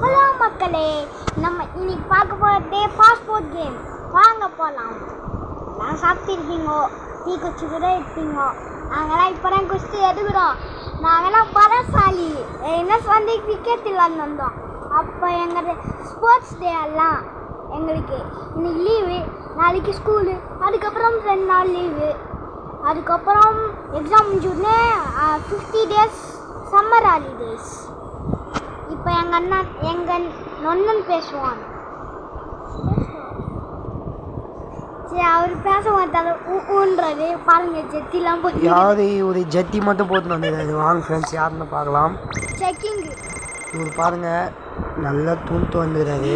Hello மக்களே, நம்ம இன்னைக்கு பார்க்க போகிறதே பாஸ்போர்ட் கேம். வாங்க போகலாம். நான் சாப்பிட்டுருப்பீங்க, டீ குச்சி கூட இருப்பீங்க. நாங்களாம் இப்போ தான் குஸ்தி எடுக்கிறோம். நாங்களாம் பலசாலி. என்ன வந்து கிரிக்கெட் விளாண்டு வந்தோம். அப்போ எங்கள் ஸ்போர்ட்ஸ் டே எல்லாம் எங்களுக்கு இன்னைக்கு லீவு, நாளைக்கு ஸ்கூலு, அதுக்கப்புறம் 2 நாள் லீவு, அதுக்கப்புறம் எக்ஸாம் முடிஞ்சோடனே 50 days சம்மர் ஹாலிடேஸ். இப்போ எங்கள் நொன்னன் பேசுவான். சரி, அவர் பேச மாட்டாரு. ஊன்றது பாருங்க, ஜெத்திலாம் போட்டு யாரு ஒரு ஜெத்தி மட்டும் போட்டு வந்தது. வாங்க ஃப்ரெண்ட்ஸ், யாருன்னு பார்க்கலாம். செக்கிங். இவர் பாருங்க, நல்லா தூண்டு வந்துடுறாரு.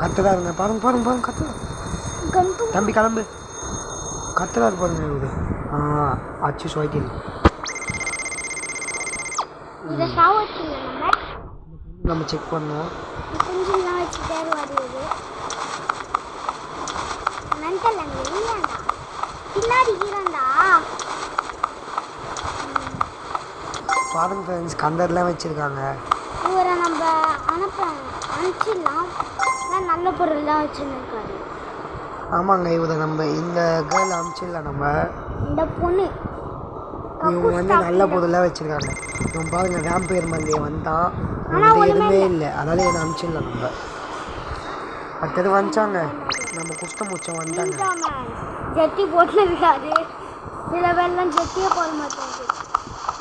கத்துறாருங்க, பாருங்க பாருங்க பாருங்க, கத்துறா. தம்பி கிளம்பு, கத்துறாரு பாருங்க இவரு. அச்சு சுவைக்கில் இதை சாவச்சு நம்ம செக் பண்ணோம். கொஞ்சம் வச்சு பேர் வருது. மென்டல் அங்கே இல்லையாண்டா, பின்னாடி ஹீரோண்டா. பாருங்க ஃப்ரெண்ட்ஸ், கந்தர்லாம் வச்சுருக்காங்க. இவரை நம்ம அனுப்பிச்சிடலாம். நல்ல பொருள் தான் வச்சுருக்காரு. ஆமாங்க, இவரை நம்ம இந்த கேர்ள் அனுப்பிச்சிடலாம். நம்ம இந்த பொண்ணு இவங்க வந்து நல்ல பொருளாக வச்சுருக்காங்க. இவன் பாருங்க, வேம்பயர் மந்தியை வந்தான், அவன் எதுவுமே இல்லை, அதனால இவனை அனுப்பிச்சிடலாம். நம்ம அடுத்தது வந்துச்சாங்க, நம்ம குஷ்ட மூச்சம் வந்தாங்க. ஜெட்டி போட்டுருக்காரு. சில பேர்லாம் ஜெட்டியே போட மாட்டாங்க.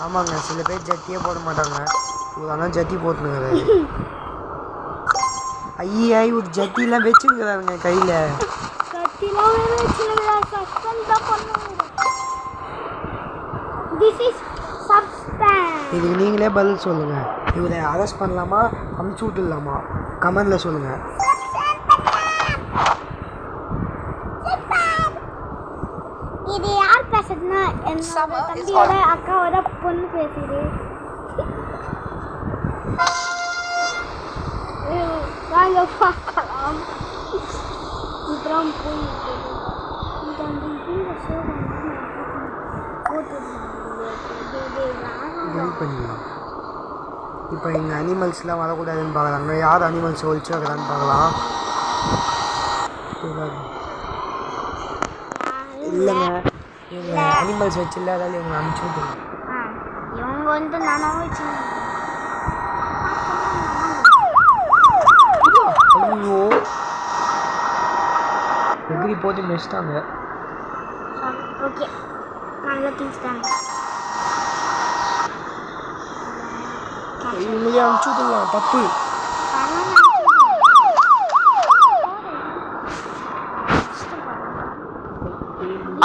ஆமாங்க, சில பேர் ஜட்டியே போட மாட்டாங்க. இவர் ஆனால் ஜட்டி போட்டுனுங்கிறாரு. ஐயா, இவர் ஜட்டிலாம் வச்சுருக்கிறாருங்க கையில். கத்திலாம் வச்சுருக்கிறார். சஸ்பென்ஸ் தான் பண்ணுவாங்க. This is suspense. இதுக்கு நீங்களே பதில் சொல்லுங்கள். இவரை அரெஸ்ட் பண்ணலாமா, அமுச்சு விட்டுடலாமா? கமெண்டில் சொல்லுங்கள். இது யார் பேசுறதுன்னா, என்னோட தம்பியோட அக்காவோட பொண்ணு பேசுது. வாங்க பார்க்கலாம். அப்புறம் போய் பண்ணிடலாம். இப்போ எங்கள் அனிமல்ஸ்லாம் வரக்கூடாதுன்னு பார்க்குறாங்க. யார் அனிமல்ஸ் ஒழிச்சு வைக்கிறான்னு பார்க்கலாம். இல்லைங்க, இவங்க அனிமல்ஸ் வச்சில்ல, அதாவது இவங்க அனுப்பிச்சு விட்டுருங்க. இவங்க வந்து நானும் வச்சு. ஐயோ, எகிரி போட்டு மிச்சிட்டாங்க. ஓகே, நல்லா திங்கிட்டாங்க. இவங்களே அனுப்பிச்சு விட்டுருலாம், தப்பு.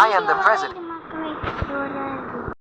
I am the president.